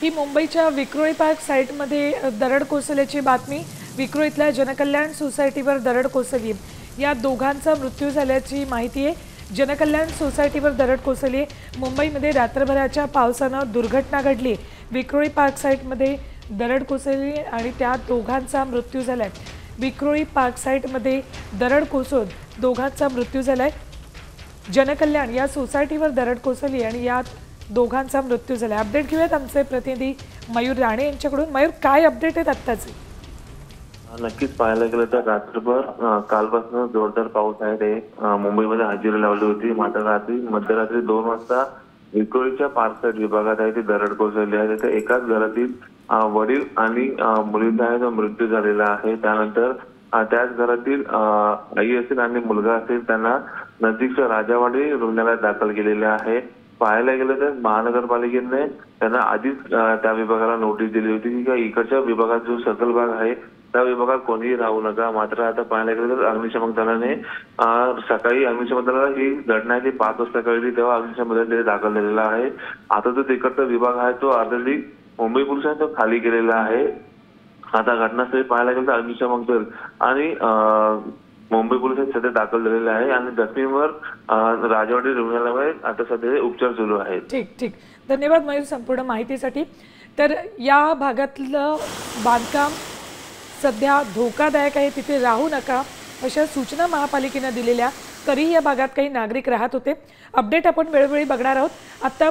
ही मुंबईच्या विक्रोळी पार्क साईटमध्ये दरड कोसळल्याची बातमी। विक्रोळीतल्या जनकल्याण सोसायटीवर दरड कोसळली। या दोघांचा मृत्यू झाल्याची माहिती आहे। जनकल्याण सोसायटीवर दरड कोसळली। मुंबईमध्ये रात्रभराच्या पावसानं दुर्घटना घडली। विक्रोळी पार्क साईटमध्ये दरड कोसळली आणि त्या दोघांचा मृत्यू झालाय। विक्रोळी पार्क साईटमध्ये दरड कोसळून दोघांचा मृत्यू झालाय। जनकल्याण या सोसायटीवर दरड कोसळली आणि यात दोघांचा मृत्यू झाला। अपडेट घेऊयात आमचे प्रतिनिधी मयूर राणे यांच्याकडून। मयूर, काय अपडेट आहेत आत्ताचे? नक्कीच पाहायला गेलं तर रात्रभर कालपासून जोरदार पाऊस आहे ते मुंबईमध्ये हजेरी लावली होती। मात्र मध्यरात्री 2 वाजता विक्रोळीच्या पार्क विभागात आहे ती दरड कोसळली आहे। तिथे एकाच घरातील वडील आणि मुलीचा आहे तो मृत्यू झालेला आहे। त्यानंतर त्याच घरातील आई असेल आणि मुलगा असेल त्यांना नजीकच्या राजावाडी रुग्णालयात दाखल केलेले आहे। पाहायला गेलं तर महानगरपालिकेने त्यांना आधीच त्या विभागाला नोटीस दिली होती की इकडच्या विभागात जो सखल भाग आहे त्या विभागात कोणीही राहू नका। मात्र आता पाहायला गेलं तर अग्निशमन दलाने सकाळी अग्निशमन दलाला ही घटना आहे ती 5 वाजता कळली तेव्हा अग्निशमन दल दाखल झालेला आहे। आता जो तिकडचा विभाग आहे तो अर्धली मुंबई पोलिसांनी तो खाली केलेला आहे। आता घटनास्थळी पाहायला गेलं तर अग्निशमन दल आणि मुंबई पोलिसांनी सध्या दाखल झालेले आहे आणि जखमींवर राजवाडी रुग्णालयामध्ये आता सध्या उपचार सुरू आहेत। ठीक, धन्यवाद मयूर संपूर्ण माहितीसाठी। तर या भागातलं बांधकाम सध्या धोकादायक आहे, तिथे राहू नका अशा सूचना महापालिकेने दिलेल्या, तरीही या भागात काही नागरिक राहत होते। अपडेट आपण वेळोवेळी बघणार आहोत। आता